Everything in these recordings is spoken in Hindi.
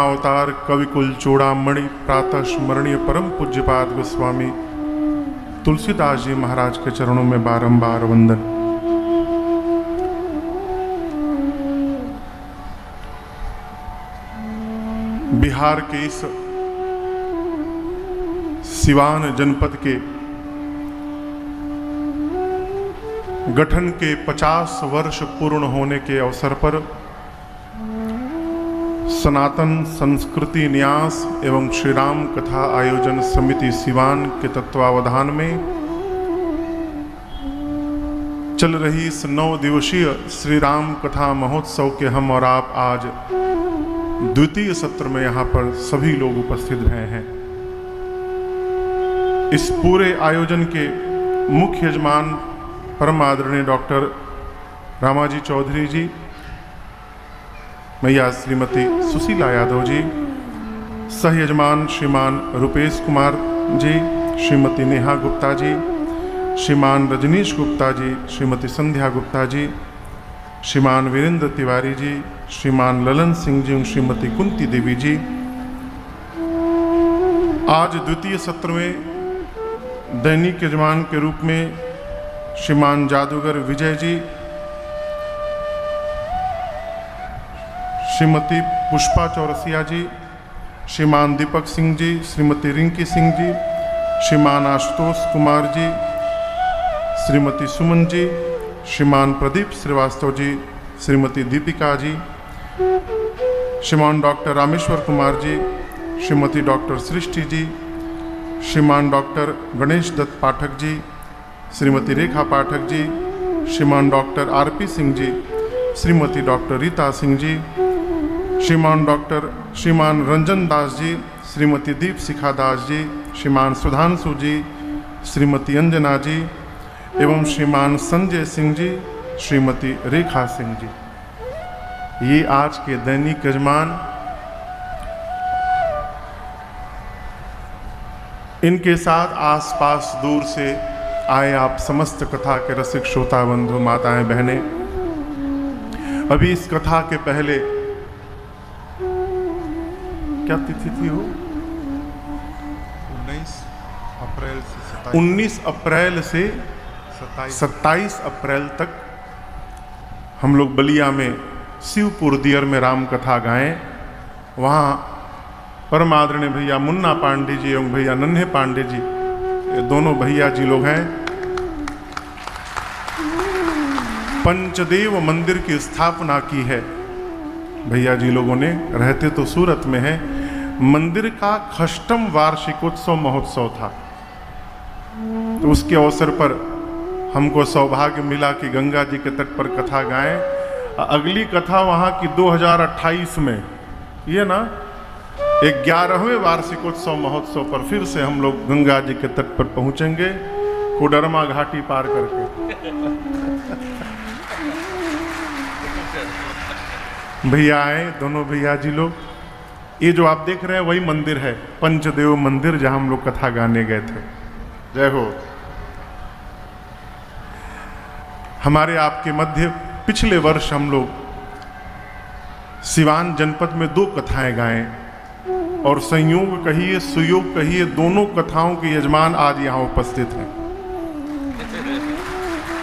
अवतार कविकुल चूड़ामणि प्रातः स्मरणीय परम पूज्यपाद गोस्वामी तुलसीदास जी महाराज के चरणों में बारंबार वंदन। बिहार के इस सिवान जनपद के गठन के 50 वर्ष पूर्ण होने के अवसर पर सनातन संस्कृति न्यास एवं श्री राम कथा आयोजन समिति सिवान के तत्वावधान में चल रही इस 9 दिवसीय श्री राम कथा महोत्सव के हम और आप आज द्वितीय सत्र में यहाँ पर सभी लोग उपस्थित रहे हैं। इस पूरे आयोजन के मुख्य यजमान परम आदरणीय डॉक्टर रामाजी चौधरी जी, मैया श्रीमती सुशीला यादव जी, सह यजमान श्रीमान रुपेश कुमार जी, श्रीमती नेहा गुप्ता जी, श्रीमान रजनीश गुप्ता जी, श्रीमती संध्या गुप्ता जी, श्रीमान वीरेंद्र तिवारी जी, श्रीमान ललन सिंह जी, श्रीमती कुंती देवी जी। आज द्वितीय सत्र में दैनिक यजमान के रूप में श्रीमान जादूगर विजय जी, श्रीमती पुष्पा चौरसिया जी, श्रीमान दीपक सिंह जी, श्रीमती रिंकी सिंह जी, श्रीमान आशुतोष कुमार जी, श्रीमती सुमन जी, श्रीमान प्रदीप श्रीवास्तव जी, श्रीमती दीपिका जी, श्रीमान डॉक्टर रामेश्वर कुमार जी, श्रीमती डॉक्टर सृष्टि जी, श्रीमान डॉक्टर गणेश दत्त पाठक जी, श्रीमती रेखा पाठक जी, श्रीमान doctor RP Singh ji, Shrimati doctor Rita Singh ji, श्रीमान रंजन दास जी, श्रीमती दीप शिखा दास जी, श्रीमान सुधांशु जी, श्रीमती अंजना जी एवं श्रीमान संजय सिंह जी, श्रीमती रेखा सिंह जी। ये आज के दैनिक यजमान। इनके साथ आसपास दूर से आए आप समस्त कथा के रसिक श्रोता बंधु माताएं बहनें। अभी इस कथा के पहले क्या तिथि थी हो? 19 अप्रैल से 27 अप्रैल तक हम लोग बलिया में शिवपुर दियर में राम कथा गाएं। वहाँ परम आदरणीय भैया मुन्ना पांडे जी एवं भैया नन्हे पांडे जी, ये दोनों भैया जी लोग हैं, पंचदेव मंदिर की स्थापना की है। भैया जी लोगों ने, रहते तो सूरत में है। मंदिर का षष्ठम वार्षिकोत्सव महोत्सव था, तो उसके अवसर पर हमको सौभाग्य मिला कि गंगा जी के तट पर कथा गाएं। अगली कथा वहाँ की 2028 में, ये ना 11वें वार्षिकोत्सव महोत्सव पर फिर से हम लोग गंगा जी के तट पर पहुँचेंगे, कोडरमा घाटी पार करके। भैया आए, दोनों भैया जी लोग। ये जो आप देख रहे हैं वही मंदिर है, पंचदेव मंदिर, जहां हम लोग कथा गाने गए थे। जय हो। हमारे आपके मध्य पिछले वर्ष हम लोग सिवान जनपद में 2 कथाएं गाएं, और संयोग कहिए सुयोग कहिए, दोनों कथाओं के यजमान आज यहाँ उपस्थित हैं।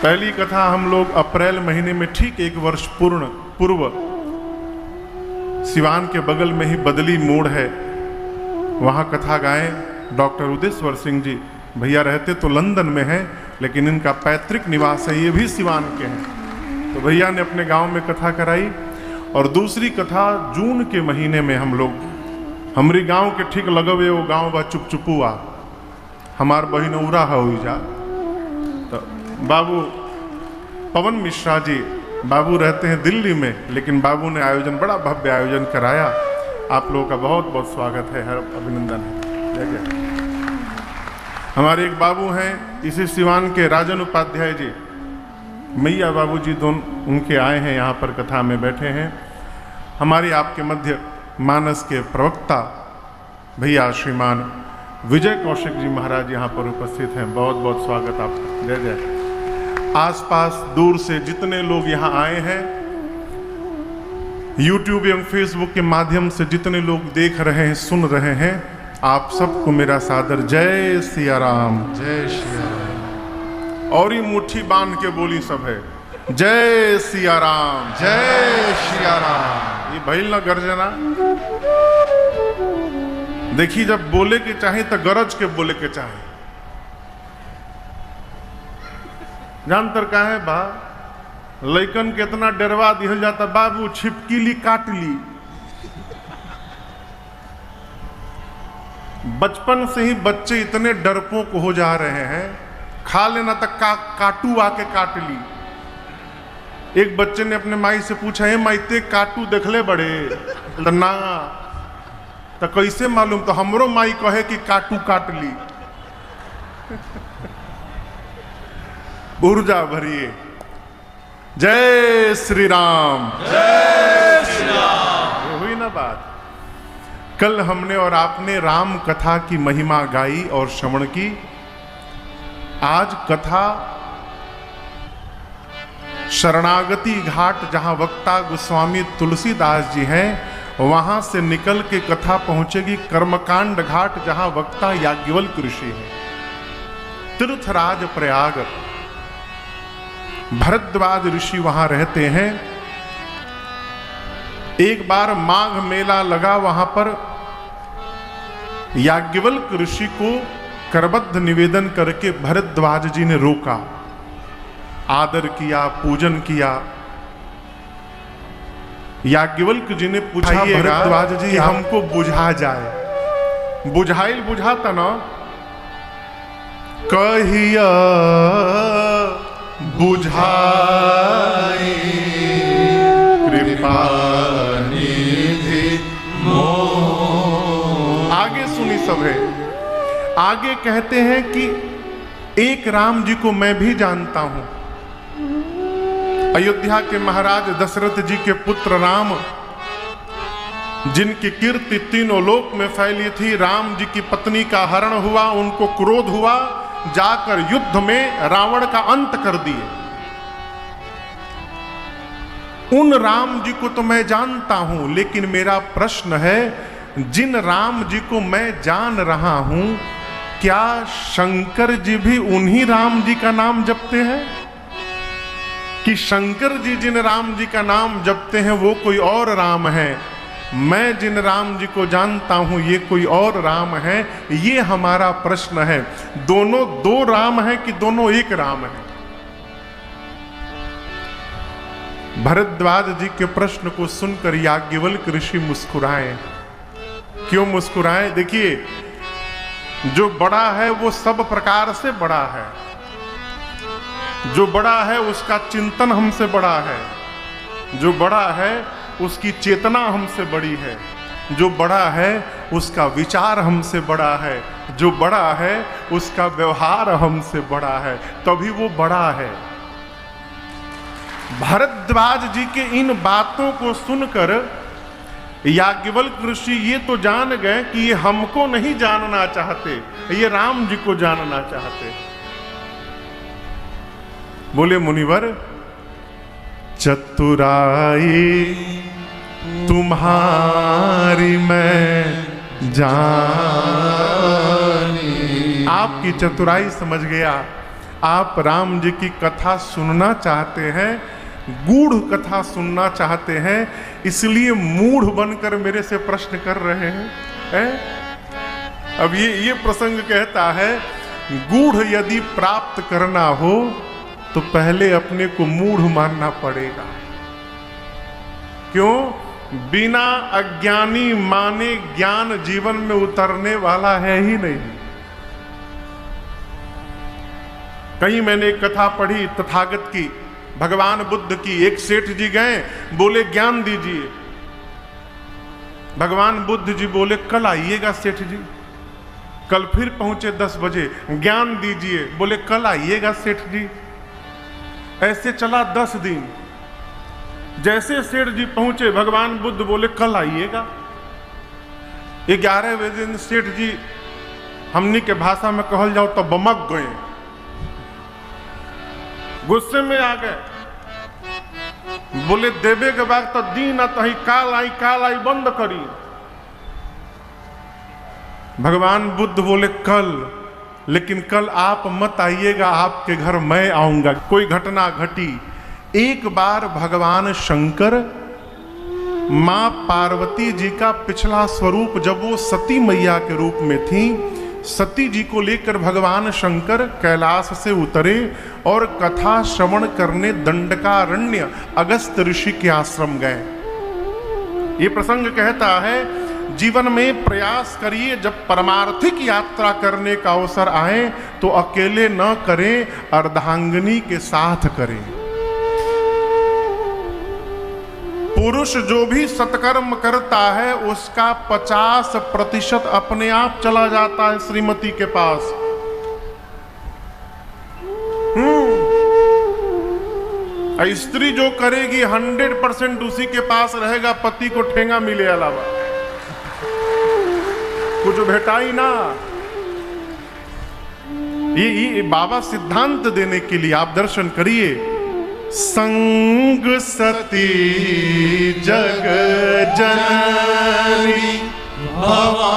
पहली कथा हम लोग अप्रैल महीने में ठीक 1 वर्ष पूर्व सिवान के बगल में ही बदली मोड़ है, वहाँ कथा गाएं। डॉक्टर उदेश्वर सिंह जी, भैया रहते तो लंदन में हैं, लेकिन इनका पैतृक निवास है, ये भी सिवान के हैं, तो भैया ने अपने गांव में कथा कराई। और दूसरी कथा जून के महीने में हम लोग, हमारी गांव के ठीक लगवे वो गांव बा चुपचुपुआ, हमार बहिनौरा हो जा। तो बाबू पवन मिश्रा जी, बाबू रहते हैं दिल्ली में, लेकिन बाबू ने आयोजन, बड़ा भव्य आयोजन कराया। आप लोगों का बहुत बहुत स्वागत है, हर अभिनंदन है। जय जय। हमारे एक बाबू हैं इसी सिवान के, राजन उपाध्याय जी, मैया बाबू जी दोनों उनके आए हैं, यहाँ पर कथा में बैठे हैं। हमारे आपके मध्य मानस के प्रवक्ता भैया श्रीमान विजय कौशिक जी महाराज यहाँ पर उपस्थित हैं, बहुत बहुत स्वागत आपका। जय जय। आसपास दूर से जितने लोग यहाँ आए हैं, YouTube एवं फेसबुक के माध्यम से जितने लोग देख रहे हैं, सुन रहे हैं, आप सबको मेरा सादर जय सिया राम। जय श्री राम। और ये मुट्ठी बांध के बोली सब है, जय सिया राम, जय श्री राम। ये भइल ना गर्जना। देखिए, जब बोले के चाहे तो गरज के बोले के चाहे। जानतर का है बा, लइकन के इतना डरवा दिहल जाता, बाबू छिपकी ली काट ली। बचपन से ही बच्चे इतने डरपोक हो जा रहे हैं, खा लेना तक काटू आके काट ली। एक बच्चे ने अपने माई से पूछा, है माई ते काटू देखले बड़े? तो ना, तो कैसे मालूम? तो हमरो माई कहे कि काटू काट ली। ऊर्जा भरिए, जय श्री राम, जय श्री राम। ये हुई ना बात। कल हमने और आपने राम कथा की महिमा गाई और श्रवण की। आज कथा शरणागति घाट, जहां वक्ता गोस्वामी तुलसीदास जी हैं, वहां से निकल के कथा पहुंचेगी कर्मकांड घाट, जहां वक्ता याज्ञवल्क्य ऋषि हैं। तीर्थराज प्रयाग, भरद्वाज ऋषि वहां रहते हैं। एक बार माघ मेला लगा, वहां पर याज्ञवल्क्य ऋषि को करबद्ध निवेदन करके भरद्वाज जी ने रोका, आदर किया, पूजन किया। याज्ञवल्क्य जी ने पूछा, भरद्वाज जी हमको बुझा जाए। बुझाइल बुझाता ना, कहिया बुझाई कृपा निधि मोह। आगे सुनी सब है। आगे कहते हैं कि एक राम जी को मैं भी जानता हूं। अयोध्या के महाराज दशरथ जी के पुत्र राम, जिनकी कीर्ति तीनों लोक में फैली थी। राम जी की पत्नी का हरण हुआ, उनको क्रोध हुआ, जाकर युद्ध में रावण का अंत कर दिए। उन राम जी को तो मैं जानता हूं, लेकिन मेरा प्रश्न है, जिन राम जी को मैं जान रहा हूं, क्या शंकर जी भी उन्हीं राम जी का नाम जपते हैं? कि शंकर जी जिन राम जी का नाम जपते हैं वो कोई और राम है, मैं जिन राम जी को जानता हूं ये कोई और राम है? ये हमारा प्रश्न है। दोनों दो राम है कि दोनों एक राम है? भरद्वाज जी के प्रश्न को सुनकर याज्ञवल्क्य ऋषि मुस्कुराए। क्यों मुस्कुराए? देखिए, जो बड़ा है वो सब प्रकार से बड़ा है। जो बड़ा है उसका चिंतन हमसे बड़ा है। जो बड़ा है उसकी चेतना हमसे बड़ी है। जो बड़ा है उसका विचार हमसे बड़ा है। जो बड़ा है उसका व्यवहार हमसे बड़ा है, तभी वो बड़ा है। भरद्वाज जी के इन बातों को सुनकर याज्ञवल्क्य ऋषि ये तो जान गए कि ये हमको नहीं जानना चाहते, ये राम जी को जानना चाहते। बोले, मुनिवर, चतुराई तुम्हारी मैं जानी। आपकी चतुराई समझ गया। आप राम जी की कथा सुनना चाहते हैं, गूढ़ कथा सुनना चाहते हैं, इसलिए मूढ़ बनकर मेरे से प्रश्न कर रहे हैं? अब ये प्रसंग कहता है, गूढ़ यदि प्राप्त करना हो तो पहले अपने को मूढ़ मानना पड़ेगा। क्यों? बिना अज्ञानी माने ज्ञान जीवन में उतरने वाला है ही नहीं। कहीं मैंने एक कथा पढ़ी तथागत की, भगवान बुद्ध की। एक सेठ जी गए, बोले ज्ञान दीजिए। भगवान बुद्ध जी बोले कल आइएगा सेठ जी। कल फिर पहुंचे 10 बजे, ज्ञान दीजिए। बोले कल आइएगा सेठ जी। ऐसे चला 10 दिन। जैसे सेठ जी पहुंचे, भगवान बुद्ध बोले कल आइएगा। 11वें दिन सेठ जी, हमनी के भाषा में कहल जाओ तो बमक गए, गुस्से में आ गए। बोले देवे के बाद तो दी ना तही काल आई बंद करी। भगवान बुद्ध बोले कल, लेकिन कल आप मत आइएगा, आपके घर मैं आऊंगा। कोई घटना घटी। एक बार भगवान शंकर मां पार्वती जी का पिछला स्वरूप, जब वो सती मैया के रूप में थी, सती जी को लेकर भगवान शंकर कैलाश से उतरे और कथा श्रवण करने दंडकारण्य अगस्त ऋषि के आश्रम गए। ये प्रसंग कहता है जीवन में प्रयास करिए, जब परमार्थिक यात्रा करने का अवसर आए तो अकेले न करें, अर्धांगिनी के साथ करें। पुरुष जो भी सत्कर्म करता है उसका 50% अपने आप चला जाता है श्रीमती के पास। स्त्री जो करेगी 100% उसी के पास रहेगा, पति को ठेंगा मिले अलावा कुछ भेटाई ना। ये बाबा सिद्धांत देने के लिए आप दर्शन करिए। संग सती जग जननी भवानी।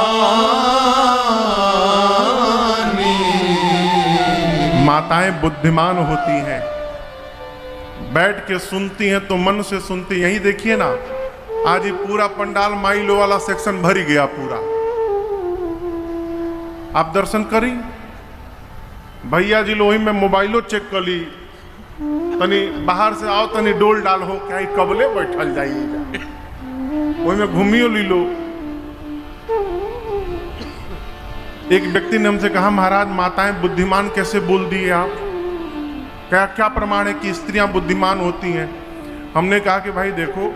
माताएं बुद्धिमान होती हैं, बैठ के सुनती हैं तो मन से सुनती। यही देखिए ना, आज ये पूरा पंडाल माइलो वाला सेक्शन भर ही गया पूरा। आप दर्शन करी, भैया जी लोही में मोबाइलो चेक कर ली, तनी बाहर से आओ, तनी डोल डाल हो क्या कबले बैठल जाइएगा, वही में घूमियो ली लो। एक व्यक्ति ने हमसे कहा, महाराज माताएं बुद्धिमान कैसे बोल दिए आप, क्या क्या प्रमाण है कि स्त्रियां बुद्धिमान होती हैं? हमने कहा कि भाई देखो,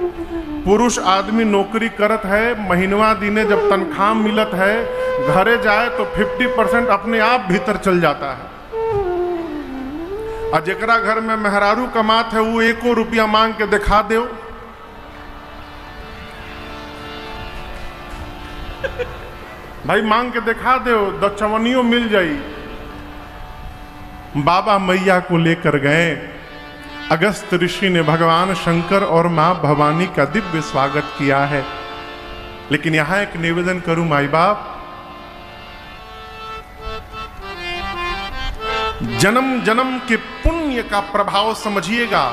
पुरुष आदमी नौकरी करत है, महीनवा दिने जब तनख्वाह मिलत है, घरे जाए तो 50% अपने आप भीतर चल जाता है। और जकरा घर में मेहरारू कमात है वो 1 रुपया मांग के दिखा दो, भाई मांग के दिखा दो, दचवनियों मिल जाई। बाबा मैया को लेकर गए। अगस्त ऋषि ने भगवान शंकर और मां भवानी का दिव्य स्वागत किया है। लेकिन यहां एक निवेदन करूं माई बाप, जन्म जन्म के पुण्य का प्रभाव समझिएगा।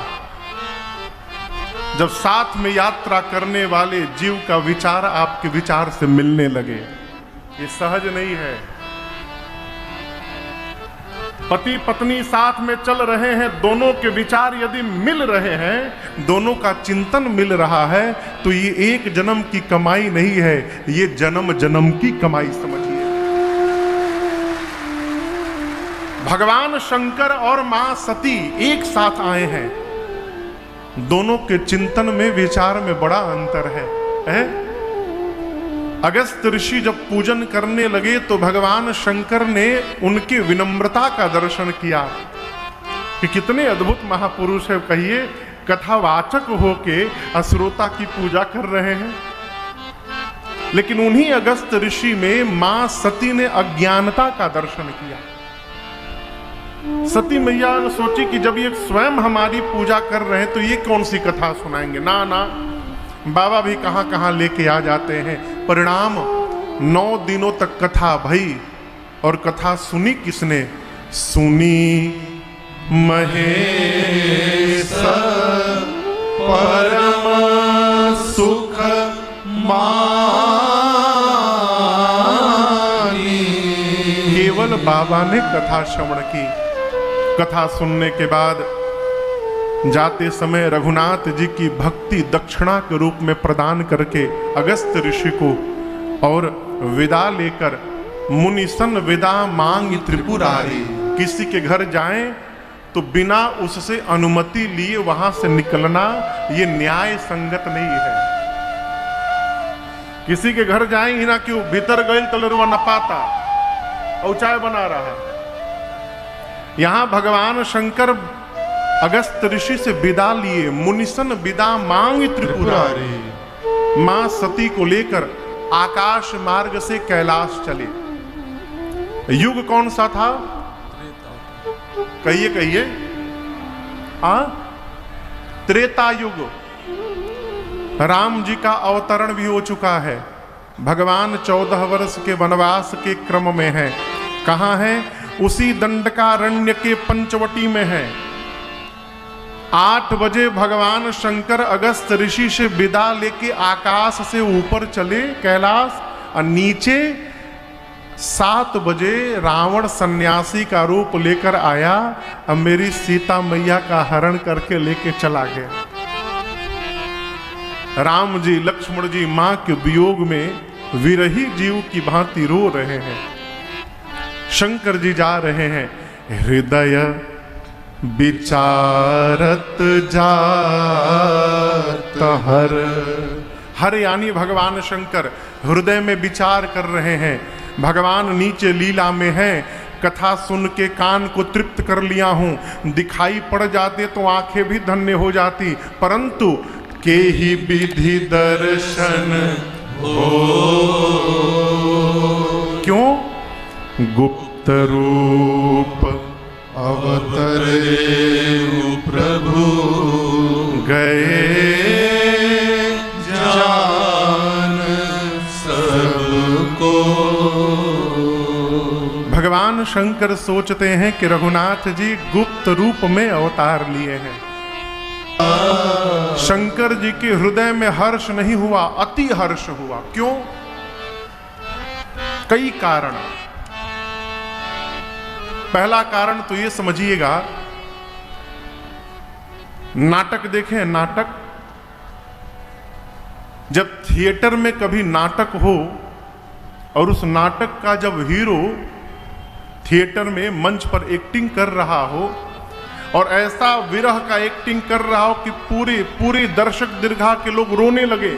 जब साथ में यात्रा करने वाले जीव का विचार आपके विचार से मिलने लगे, ये सहज नहीं है। पति पत्नी साथ में चल रहे हैं, दोनों के विचार यदि मिल रहे हैं, दोनों का चिंतन मिल रहा है, तो ये एक जन्म की कमाई नहीं है, ये जन्म जन्म की कमाई समझिए। भगवान शंकर और मां सती एक साथ आए हैं, दोनों के चिंतन में विचार में बड़ा अंतर है? अगस्त ऋषि जब पूजन करने लगे तो भगवान शंकर ने उनके विनम्रता का दर्शन किया कि कितने अद्भुत महापुरुष है, कहिए कथावाचक होके अश्रोता की पूजा कर रहे हैं। लेकिन उन्हीं अगस्त ऋषि में मां सती ने अज्ञानता का दर्शन किया। सती मैया ने सोची कि जब ये स्वयं हमारी पूजा कर रहे हैं तो ये कौन सी कथा सुनाएंगे। ना ना, बाबा भी कहां कहां लेके आ जाते हैं। परिणाम 9 दिनों तक कथा भई, और कथा सुनी किसने? सुनी महेश परम सुख मानी। केवल बाबा ने कथा श्रवण की। कथा सुनने के बाद जाते समय रघुनाथ जी की भक्ति दक्षिणा के रूप में प्रदान करके अगस्त ऋषि को, और विदा लेकर मुनिसन विदा मांग त्रिपुरारी। किसी के घर जाएं तो बिना उससे अनुमति लिए वहां से निकलना ये न्याय संगत नहीं है। किसी के घर जाएं ही ना, क्यों भीतर गए तलरुआ न पाता और चाय बना रहा है। यहां भगवान शंकर अगस्त ऋषि से विदा लिए, मुनिसन विदा मांग त्रिपुरारी। मां सती को लेकर आकाश मार्ग से कैलाश चले। युग कौन सा था? कहिए कहिए। त्रेता युग राम जी का अवतरण भी हो चुका है। भगवान 14 वर्ष के वनवास के क्रम में है। कहाँ है? उसी दंडकारण्य के पंचवटी में है। 8 बजे भगवान शंकर अगस्त ऋषि से विदा लेके आकाश से ऊपर चले कैलाश, और नीचे 7 बजे रावण सन्यासी का रूप लेकर आया, अब मेरी सीता मैया का हरण करके लेके चला गया। राम जी लक्ष्मण जी मां के वियोग में विरही जीव की भांति रो रहे हैं। शंकर जी जा रहे हैं, हृदय विचारत जात हर यानी भगवान शंकर हृदय में विचार कर रहे हैं। भगवान नीचे लीला में है, कथा सुन के कान को तृप्त कर लिया हूं, दिखाई पड़ जाते तो आंखें भी धन्य हो जाती, परंतु के ही विधि दर्शन हो। क्यों? गुप्त रूप अवतरे प्रभु गए जान सबको। भगवान शंकर सोचते हैं कि रघुनाथ जी गुप्त रूप में अवतार लिए हैं। शंकर जी के हृदय में हर्ष नहीं हुआ, अति हर्ष हुआ। क्यों? कई कारण। पहला कारण तो ये समझिएगा, नाटक देखें, नाटक जब थिएटर में कभी नाटक हो और उस नाटक का जब हीरो थिएटर में मंच पर एक्टिंग कर रहा हो और ऐसा विरह का एक्टिंग कर रहा हो कि पूरे दर्शक दीर्घा के लोग रोने लगे।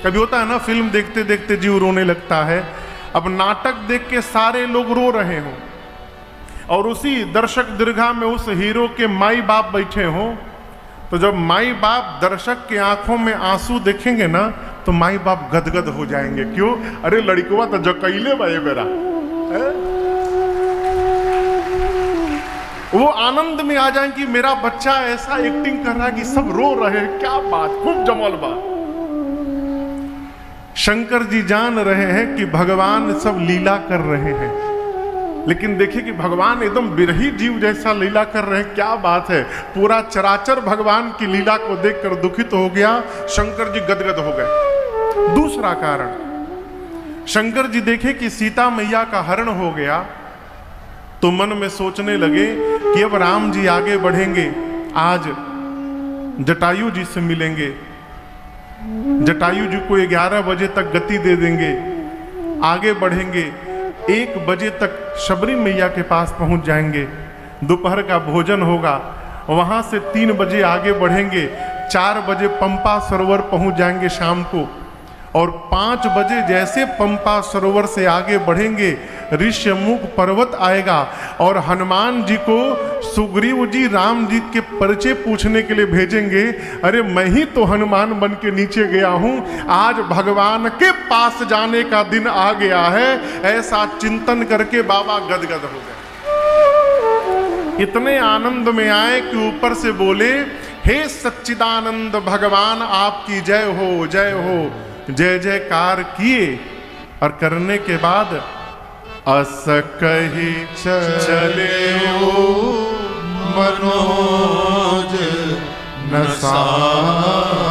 कभी होता है ना, फिल्म देखते देखते जीव रोने लगता है। अब नाटक देख के सारे लोग रो रहे हो और उसी दर्शक दीर्घा में उस हीरो के माई बाप बैठे हो, तो जब माई बाप दर्शक के आंखों में आंसू देखेंगे ना तो माई बाप गदगद हो जाएंगे। क्यों? अरे लड़कवा तो जकैले बा ये मेरा, वो आनंद में आ जाए कि मेरा बच्चा ऐसा एक्टिंग कर रहा है कि सब रो रहे हैं, क्या बात, खूब जमल बा। शंकर जी जान रहे हैं कि भगवान सब लीला कर रहे हैं, लेकिन देखिए कि भगवान एकदम विरही जीव जैसा लीला कर रहे हैं, क्या बात है। पूरा चराचर भगवान की लीला को देखकर दुखित हो गया, शंकर जी गदगद हो गए। दूसरा कारण, शंकर जी देखे कि सीता मैया का हरण हो गया तो मन में सोचने लगे कि अब राम जी आगे बढ़ेंगे, आज जटायु जी से मिलेंगे, जटायु जी को 11 बजे तक गति दे देंगे, आगे बढ़ेंगे, 1 बजे तक शबरी मैया के पास पहुंच जाएंगे, दोपहर का भोजन होगा, वहां से 3 बजे आगे बढ़ेंगे, 4 बजे पंपा सरोवर पहुंच जाएंगे शाम को, और 5 बजे जैसे पंपा सरोवर से आगे बढ़ेंगे ऋष्यमुख पर्वत आएगा और हनुमान जी को सुग्रीव जी राम जी के परिचय पूछने के लिए भेजेंगे। अरे मैं ही तो हनुमान बन के नीचे गया हूं, आज भगवान के पास जाने का दिन आ गया है। ऐसा चिंतन करके बाबा गदगद हो गए, इतने आनंद में आए कि ऊपर से बोले, हे सच्चिदानंद भगवान आपकी जय हो, जय हो। जय जयकार किए और करने के बाद अस कही चले मनोज नसावन।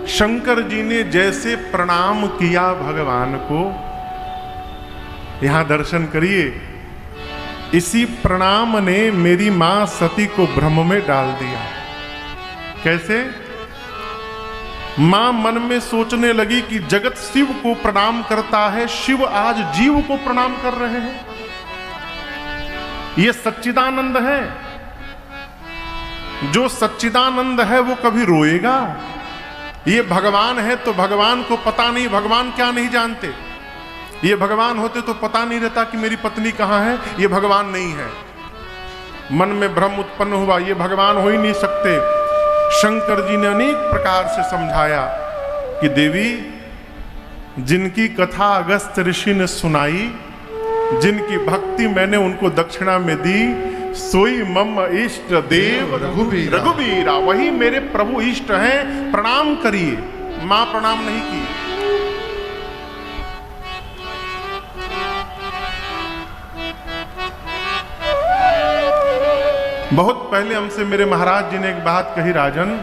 शंकर जी ने जैसे प्रणाम किया भगवान को, यहां दर्शन करिए, इसी प्रणाम ने मेरी मां सती को भ्रम में डाल दिया। कैसे? मां मन में सोचने लगी कि जगत शिव को प्रणाम करता है, शिव आज जीव को प्रणाम कर रहे हैं, ये सच्चिदानंद है। जो सच्चिदानंद है वो कभी रोएगा? ये भगवान है तो भगवान को पता नहीं, भगवान क्या नहीं जानते। ये भगवान होते तो पता नहीं रहता कि मेरी पत्नी कहां है, ये भगवान नहीं है। मन में भ्रम उत्पन्न हुआ, ये भगवान हो ही नहीं सकते। शंकर जी ने अनेक प्रकार से समझाया कि देवी, जिनकी कथा अगस्त ऋषि ने सुनाई, जिनकी भक्ति मैंने उनको दक्षिणा में दी, सोई मम इष्ट देव रघुबीरा। रघुबीरा, वही मेरे प्रभु इष्ट हैं, प्रणाम करिए। मां प्रणाम नहीं की। बहुत पहले हमसे मेरे महाराज जी ने एक बात कही, राजन,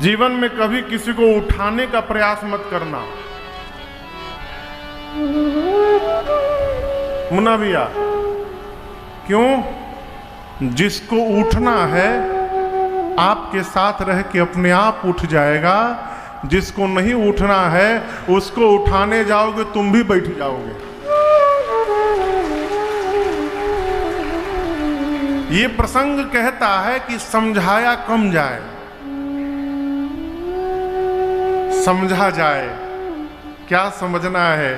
जीवन में कभी किसी को उठाने का प्रयास मत करना। मुन्ना भैया, क्यों? जिसको उठना है आपके साथ रह के अपने आप उठ जाएगा, जिसको नहीं उठना है उसको उठाने जाओगे तुम भी बैठ जाओगे। ये प्रसंग कहता है कि समझाया कम जाए, समझा जाए। क्या समझना है?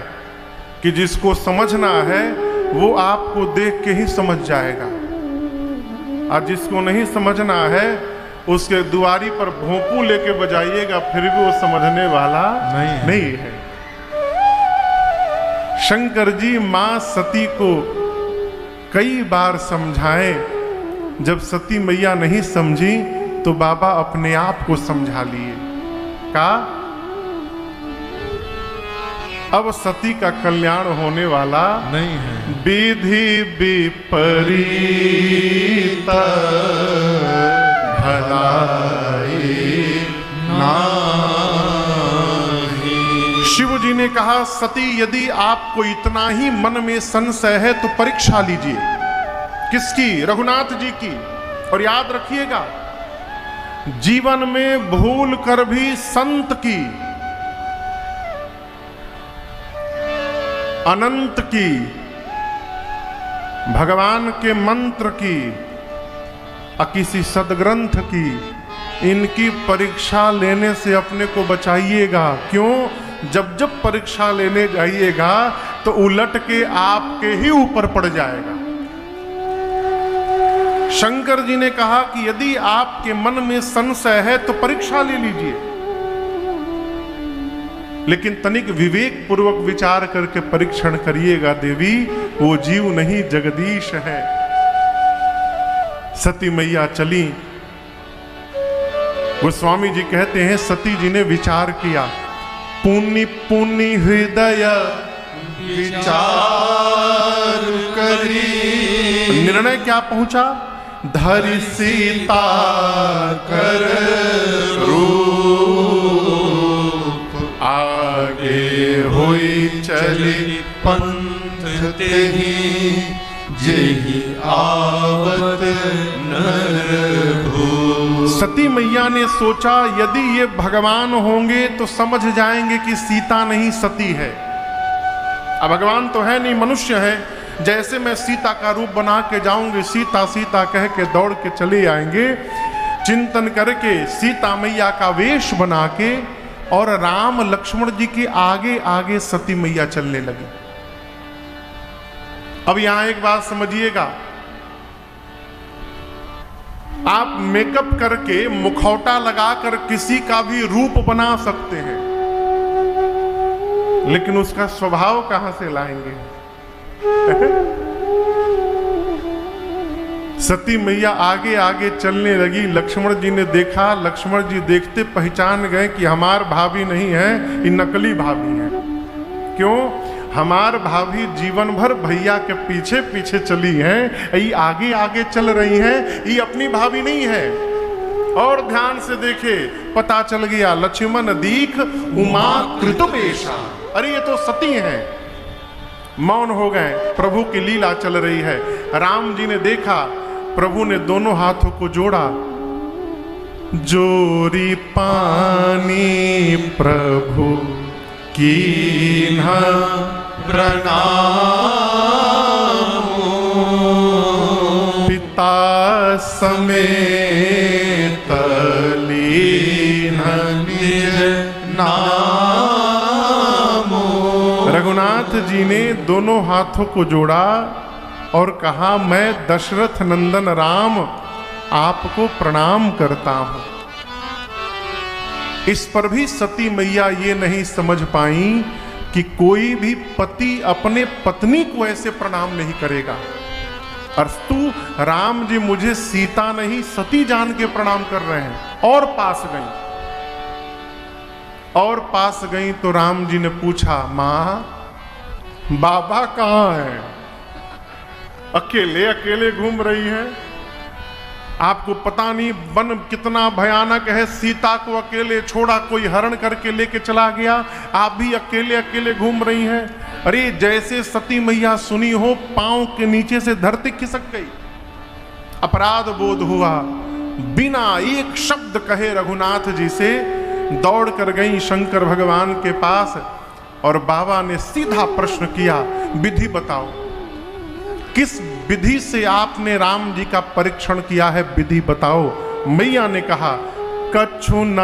कि जिसको समझना है वो आपको देख के ही समझ जाएगा, और जिसको नहीं समझना है उसके दुआरी पर भोंपू लेके बजाइएगा फिर भी वो समझने वाला नहीं है। शंकर जी मां सती को कई बार समझाएं, जब सती मैया नहीं समझी तो बाबा अपने आप को समझा लिए। का अब सती का कल्याण होने वाला नहीं है। विधि विपरीत भलाई नाही। शिव जी ने कहा, सती यदि आपको इतना ही मन में संशय है तो परीक्षा लीजिए। किसकी? रघुनाथ जी की। और याद रखिएगा, जीवन में भूल कर भी संत की, अनंत की, भगवान के मंत्र की, किसी सदग्रंथ की, इनकी परीक्षा लेने से अपने को बचाइएगा। क्यों? जब जब परीक्षा लेने जाइएगा तो उलट के आपके ही ऊपर पड़ जाएगा। शंकर जी ने कहा कि यदि आपके मन में संशय है तो परीक्षा ले लीजिए, लेकिन तनिक विवेक पूर्वक विचार करके परीक्षण करिएगा देवी, वो जीव नहीं जगदीश है। सती मैया चली। गोस्वामी जी कहते हैं सती जी ने विचार किया, पुण्य पुण्य हृदय विचार करी। निर्णय क्या पहुंचा? धरि सीता कर आगे होई चली पंथ तेहि, जेहि आवत नर भू। सती मैया ने सोचा यदि ये भगवान होंगे तो समझ जाएंगे कि सीता नहीं सती है। अब भगवान तो है नहीं, मनुष्य है। जैसे मैं सीता का रूप बना के जाऊंगी, सीता सीता कह के दौड़ के चले आएंगे। चिंतन करके सीता मैया का वेश बना के और राम लक्ष्मण जी के आगे आगे सती मैया चलने लगी। अब यहां एक बात समझिएगा, आप मेकअप करके मुखौटा लगाकर किसी का भी रूप बना सकते हैं, लेकिन उसका स्वभाव कहां से लाएंगे? सती मैया आगे आगे चलने लगी। लक्ष्मण जी ने देखा, लक्ष्मण जी देखते पहचान गए कि हमार भाभी नहीं है, ये नकली भाभी है। क्यों? हमार भाभी जीवन भर भैया के पीछे पीछे चली हैं, ये आगे आगे चल रही हैं, ये अपनी भाभी नहीं है। और ध्यान से देखे, पता चल गया, लक्ष्मण दीख उमा कृतवेशा, अरे ये तो सती हैं। मौन हो गए, प्रभु की लीला चल रही है। राम जी ने देखा, प्रभु ने दोनों हाथों को जोड़ा, जोरी पानी प्रभु कीन्हा प्रणाम, पिता समेत लीन निज नाम। रघुनाथ जी ने दोनों हाथों को जोड़ा और कहा, मैं दशरथ नंदन राम आपको प्रणाम करता हूं। इस पर भी सती मैया ये नहीं समझ पाई कि कोई भी पति अपने पत्नी को ऐसे प्रणाम नहीं करेगा। अस्तु राम जी मुझे सीता नहीं सती जान के प्रणाम कर रहे हैं। और पास गई तो राम जी ने पूछा, मां बाबा कहाँ है? अकेले अकेले घूम रही है। आपको पता नहीं वन कितना भयानक है, सीता को अकेले छोड़ा, कोई हरण करके लेके चला गया, आप भी अकेले अकेले घूम रही हैं। अरे जैसे सती मैया सुनी हो, पांव के नीचे से धरती खिसक गई, अपराध बोध हुआ, बिना एक शब्द कहे रघुनाथ जी से दौड़ कर गई शंकर भगवान के पास। और बाबा ने सीधा प्रश्न किया, विधि बताओ, किस विधि से आपने राम जी का परीक्षण किया है, विधि बताओ। मैया ने कहा, कछु न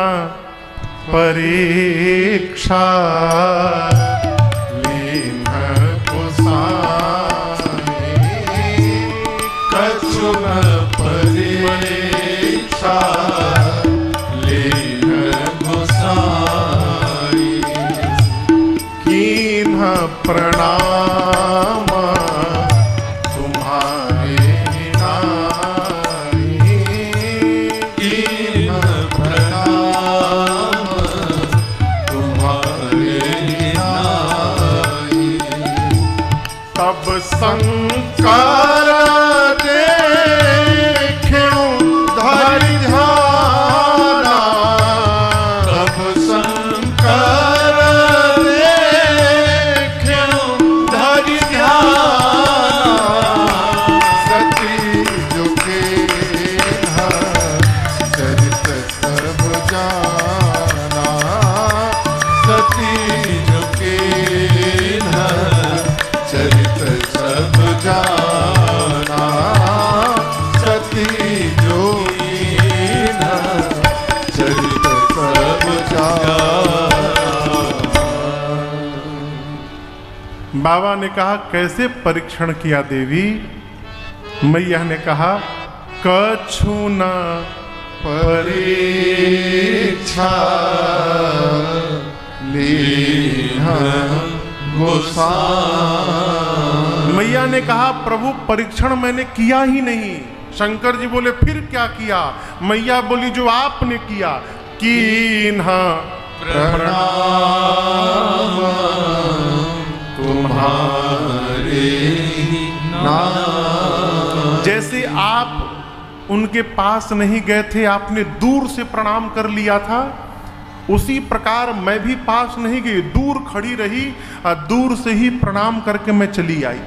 परीक्षा लीन गोसाई, कछु न परीक्षा लीन गोसाई, कीन्ह प्रणाम तुम्हारे नाई, कीन्ह प्रणाम तुम्हारे नाई। तब शंकर देख्यो धरि ध्याना, तब शंकर देख्यो धरि ध्याना, सती जुके चरित सब जाना, सती जुके चरित सब जाना, सती जो चरित सब जाना। बाबा ने कहा, कैसे परीक्षण किया देवी? मैया ने कहा, कछु न परीक्षा लीन गोसाई। मैया ने कहा, प्रभु परीक्षण मैंने किया ही नहीं। शंकर जी बोले, फिर क्या किया? मैया बोली, जो आपने किया। कीन्ह प्रणाम तुम्हारे नाम। जैसे आप उनके पास नहीं गए थे, आपने दूर से प्रणाम कर लिया था, उसी प्रकार मैं भी पास नहीं गई, दूर खड़ी रही, दूर से ही प्रणाम करके मैं चली आई।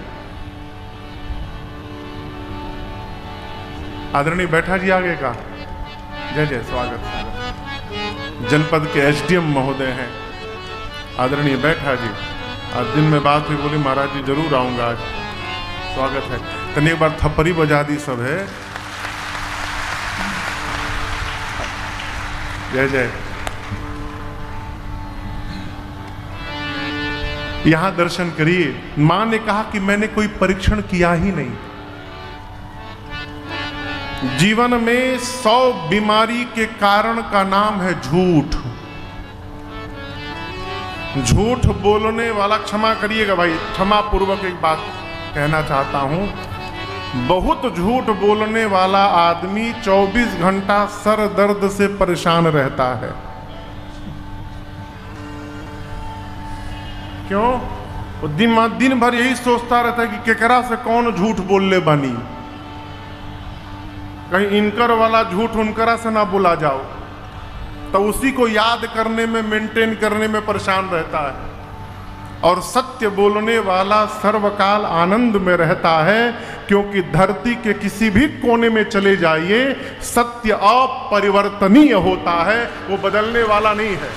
आदरणीय बैठा जी आगे का जय जय स्वागत। जनपद के एसडीएम महोदय हैं आदरणीय बैठा जी। आज दिन में बात हुई, बोली महाराज जी जरूर आऊंगा, आज स्वागत है। तने एक बार थप्पड़ी बजा दी सब है। जय जय। यहां दर्शन करिए। मां ने कहा कि मैंने कोई परीक्षण किया ही नहीं। जीवन में 100 बीमारी के कारण का नाम है झूठ। झूठ बोलने वाला, क्षमा करिएगा भाई, क्षमा पूर्वक एक बात कहना चाहता हूं, बहुत झूठ बोलने वाला आदमी 24 घंटा सर दर्द से परेशान रहता है। क्यों? वो दिन भर यही सोचता रहता है कि केकरा से कौन झूठ बोल ले बानी, कहीं इनकर वाला झूठ उनकरा से ना बोला जाओ, तो उसी को याद करने में, मेंटेन करने में परेशान रहता है। और सत्य बोलने वाला सर्वकाल आनंद में रहता है, क्योंकि धरती के किसी भी कोने में चले जाइए, सत्य अपरिवर्तनीय होता है, वो बदलने वाला नहीं है।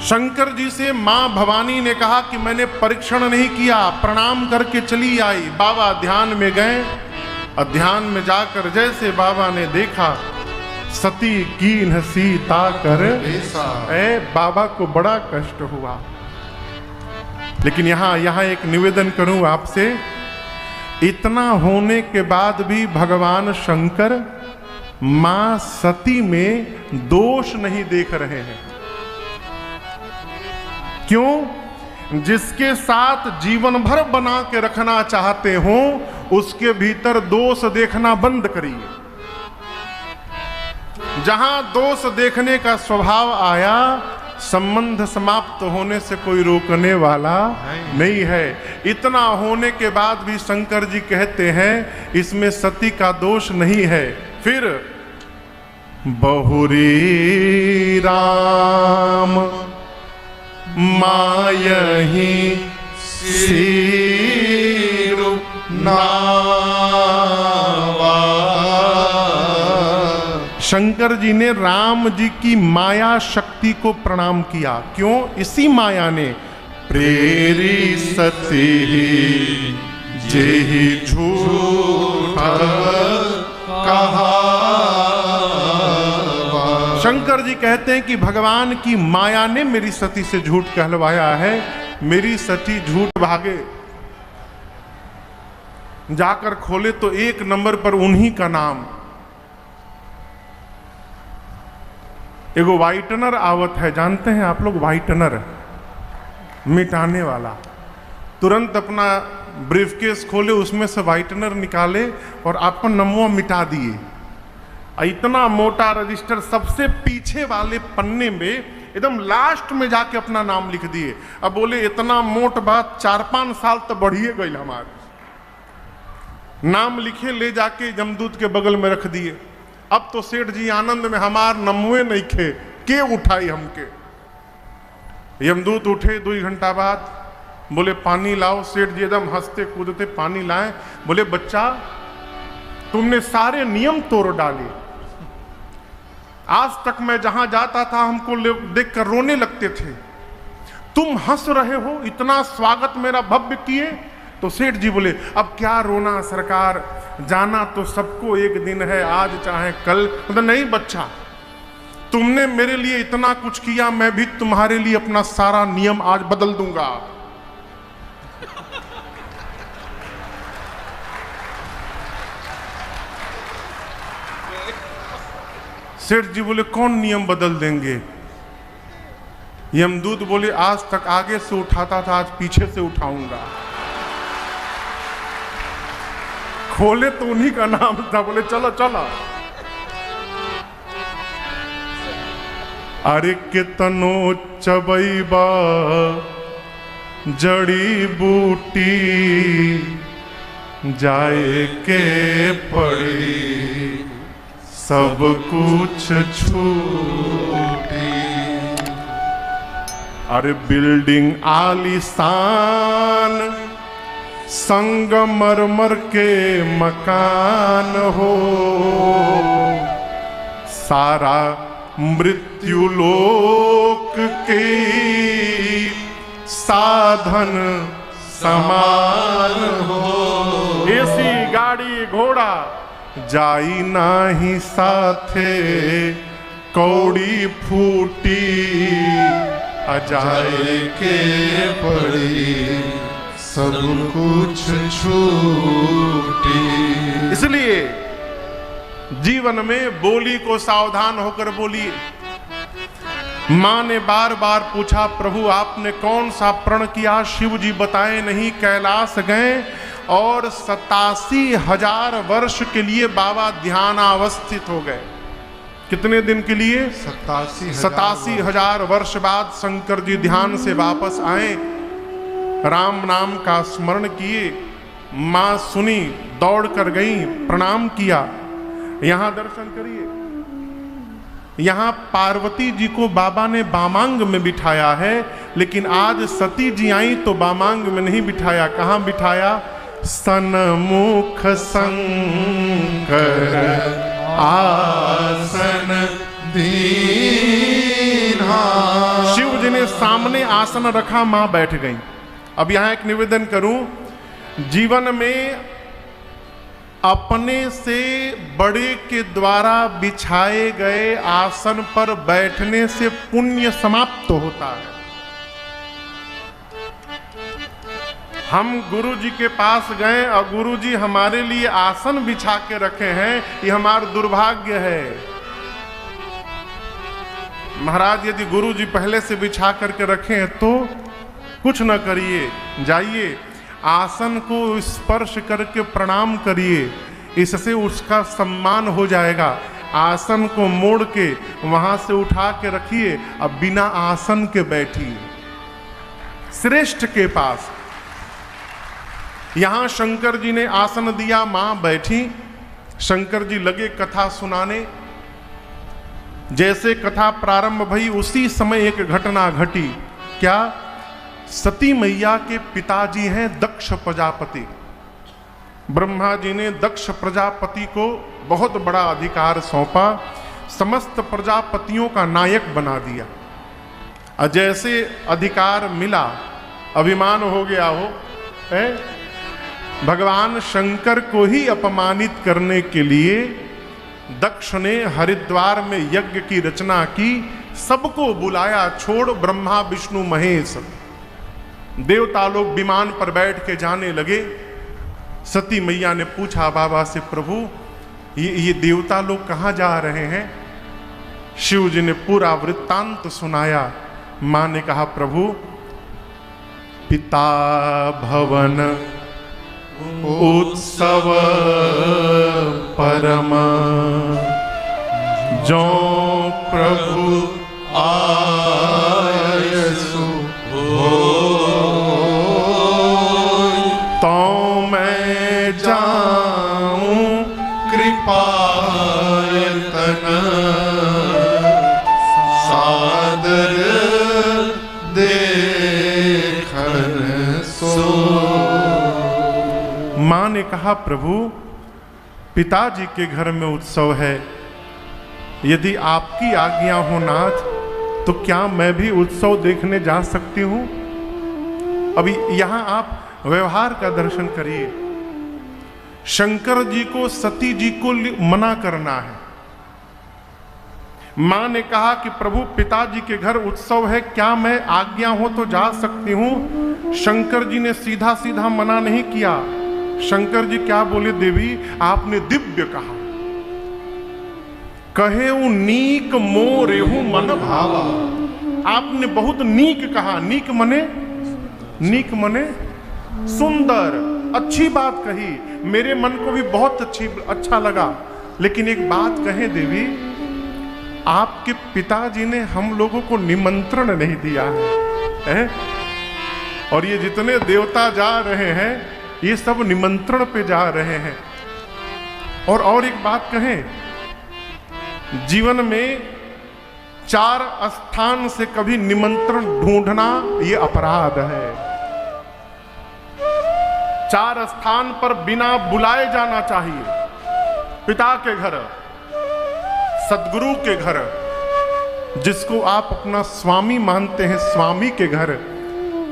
शंकर जी से मां भवानी ने कहा कि मैंने परीक्षण नहीं किया, प्रणाम करके चली आई। बाबा ध्यान में गए, और ध्यान में जाकर जैसे बाबा ने देखा, सती कीन्ह सीता कर ऐ, बाबा को बड़ा कष्ट हुआ। लेकिन यहां एक निवेदन करूं आपसे, इतना होने के बाद भी भगवान शंकर मां सती में दोष नहीं देख रहे हैं। क्यों? जिसके साथ जीवन भर बना के रखना चाहते हो उसके भीतर दोष देखना बंद करिए। जहां दोष देखने का स्वभाव आया, संबंध समाप्त होने से कोई रोकने वाला नहीं है। इतना होने के बाद भी शंकर जी कहते हैं इसमें सती का दोष नहीं है। फिर बहुरी राम मायही सिरु नावा। शंकर जी ने राम जी की माया शक्ति को प्रणाम किया। क्यों? इसी माया ने प्रेरी सती जेहि झूठ कहा। शंकर जी कहते हैं कि भगवान की माया ने मेरी सती से झूठ कहलवाया है। मेरी सती झूठ भागे, जाकर खोले तो एक नंबर पर उन्हीं का नाम। एगो वाइटनर आवत है, जानते हैं आप लोग? वाइटनर मिटाने वाला। तुरंत अपना ब्रीफकेस खोले, उसमें से वाइटनर निकाले और अपन नमवा मिटा दिए। इतना मोटा रजिस्टर सबसे पीछे वाले पन्ने में एकदम लास्ट में जाके अपना नाम लिख दिए। अब बोले इतना मोट बात, 4-5 साल तो बढ़िए गई हमारे। नाम लिखे, ले जाके यमदूत के बगल में रख दिए। अब तो सेठ जी आनंद में हमार नमवे नहीं खे, के उठाई हमके। यमदूत उठे 2 घंटा बाद, बोले पानी लाओ। सेठ जी एकदम हंसते कूदते पानी लाए। बोले बच्चा तुमने सारे नियम तोड़ डाले। आज तक मैं जहां जाता था हमको देखकर रोने लगते थे, तुम हंस रहे हो, इतना स्वागत मेरा भव्य किए। तो सेठ जी बोले अब क्या रोना सरकार, जाना तो सबको एक दिन है, आज चाहे कल। मतलब नहीं बच्चा, तुमने मेरे लिए इतना कुछ किया, मैं भी तुम्हारे लिए अपना सारा नियम आज बदल दूंगा। सेठ जी बोले कौन नियम बदल देंगे? यमदूत बोले आज तक आगे से उठाता था, आज पीछे से उठाऊंगा। खोले तो उन्हीं का नाम था। बोले चलो चलो। अरे कितनो चबैबा जड़ी बूटी जाए के पड़ी सब कुछ छूटी। अरे बिल्डिंग आलीशान संगमरमर के मकान हो, सारा मृत्यु लोक के साधन समान हो। ऐसी गाड़ी घोड़ा जाई नाही साथे, कौड़ी फूटी अजाए के पड़ी सब कुछ छूटी। इसलिए जीवन में बोली को सावधान होकर बोलिए। मां ने बार बार पूछा प्रभु आपने कौन सा प्रण किया? शिव जी बताए नहीं। कैलाश गए और 87,000 वर्ष के लिए बाबा ध्यानावस्थित हो गए। कितने दिन के लिए? 87,000 वर्ष बाद शंकर जी ध्यान से वापस आए, राम नाम का स्मरण किए। मां सुनी, दौड़ कर गई, प्रणाम किया। यहां दर्शन करिए, यहां पार्वती जी को बाबा ने बामांग में बिठाया है, लेकिन आज सती जी आई तो बामांग में नहीं बिठाया। कहां बिठाया? सन्मुख शंकर आसन दीन्हा। शिव जी ने सामने आसन रखा, मां बैठ गई। अब यहां एक निवेदन करूं, जीवन में अपने से बड़े के द्वारा बिछाए गए आसन पर बैठने से पुण्य समाप्त होता है। हम गुरु जी के पास गए और गुरु जी हमारे लिए आसन बिछा के रखे हैं, ये हमारा दुर्भाग्य है। महाराज यदि गुरु जी पहले से बिछा करके रखे हैं तो कुछ न करिए, जाइए आसन को स्पर्श करके प्रणाम करिए, इससे उसका सम्मान हो जाएगा। आसन को मोड़ के वहां से उठा के रखिए, अब बिना आसन के बैठिए श्रेष्ठ के पास। यहां शंकर जी ने आसन दिया, मां बैठी, शंकर जी लगे कथा सुनाने। जैसे कथा प्रारंभ भई उसी समय एक घटना घटी। क्या? सती मैया के पिताजी हैं दक्ष प्रजापति। ब्रह्मा जी ने दक्ष प्रजापति को बहुत बड़ा अधिकार सौंपा, समस्त प्रजापतियों का नायक बना दिया। और जैसे अधिकार मिला, अभिमान हो गया हो, भगवान शंकर को ही अपमानित करने के लिए दक्ष ने हरिद्वार में यज्ञ की रचना की, सबको बुलाया, छोड़ ब्रह्मा विष्णु महेश। देवता लोग विमान पर बैठ के जाने लगे। सती मैया ने पूछा बाबा से, प्रभु ये देवता लोग कहाँ जा रहे हैं? शिव जी ने पूरा वृत्तांत सुनाया। मां ने कहा, प्रभु पिता भवन उत्सव परम, जो प्रभु आयसु हो तो मैं जाऊं कृपायतन, सादर देखन सो। मां ने कहा, प्रभु पिताजी के घर में उत्सव है, यदि आपकी आज्ञा हो नाथ तो क्या मैं भी उत्सव देखने जा सकती हूं? अभी यहां आप व्यवहार का दर्शन करिए। शंकर जी को सती जी को मना करना है। मां ने कहा कि प्रभु पिताजी के घर उत्सव है, क्या मैं आज्ञा हो तो जा सकती हूं? शंकर जी ने सीधा सीधा मना नहीं किया। शंकर जी क्या बोले, देवी आपने दिव्य कहा, कहे नीक मोरेहु मन भावा। आपने बहुत नीक कहा। नीक मने सुंदर, अच्छी बात कही, मेरे मन को भी बहुत अच्छा लगा। लेकिन एक बात कहें देवी, आपके पिताजी ने हम लोगों को निमंत्रण नहीं दिया है? और ये जितने देवता जा रहे हैं ये सब निमंत्रण पे जा रहे हैं। और एक बात कहें, जीवन में 4 स्थान से कभी निमंत्रण ढूंढना ये अपराध है। 4 स्थान पर बिना बुलाए जाना चाहिए। पिता के घर, सदगुरु के घर, जिसको आप अपना स्वामी मानते हैं स्वामी के घर,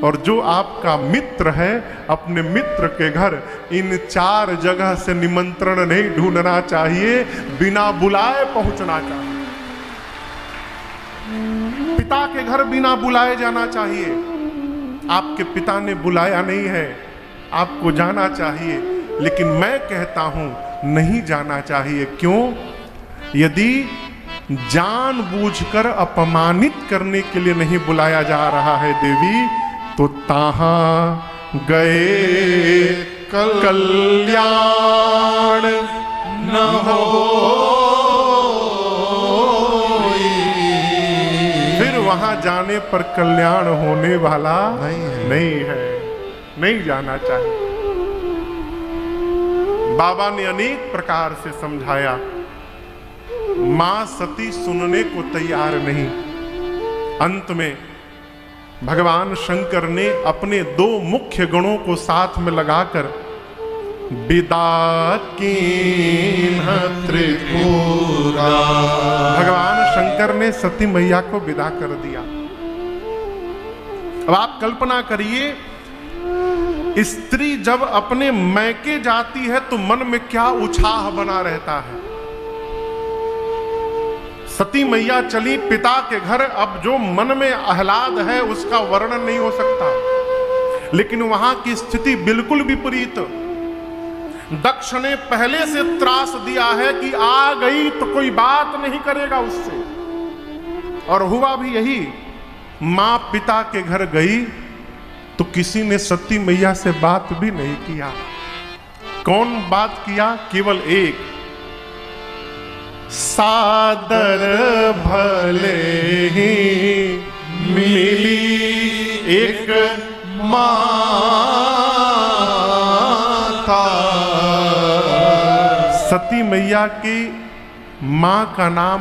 और जो आपका मित्र है अपने मित्र के घर। इन 4 जगह से निमंत्रण नहीं ढूंढना चाहिए, बिना बुलाए पहुंचना चाहिए। पिता के घर बिना बुलाए जाना चाहिए। आपके पिता ने बुलाया नहीं है, आपको जाना चाहिए, लेकिन मैं कहता हूं नहीं जाना चाहिए। क्यों? यदि जानबूझकर अपमानित करने के लिए नहीं बुलाया जा रहा है देवी, तो ताहां गए कल्याण न हो, फिर वहां जाने पर कल्याण होने वाला नहीं है। नहीं जाना चाहिए। बाबा ने अनेक प्रकार से समझाया, मां सती सुनने को तैयार नहीं। अंत में भगवान शंकर ने अपने 2 मुख्य गुणों को साथ में लगाकर विदा कीन्ह त्रिपुरा, भगवान शंकर ने सती मैया को विदा कर दिया। अब आप कल्पना करिए, स्त्री जब अपने मैके जाती है तो मन में क्या उत्साह बना रहता है। सती मैया चली पिता के घर, अब जो मन में आह्लाद है उसका वर्णन नहीं हो सकता। लेकिन वहां की स्थिति बिल्कुल विपरीत। दक्ष ने पहले से त्रास दिया है कि आ गई तो कोई बात नहीं करेगा उससे, और हुआ भी यही। मां पिता के घर गई तो किसी ने सती मैया से बात भी नहीं किया। कौन बात किया? केवल एक, सादर भले ही मिली एक माता। सती मैया की मां का नाम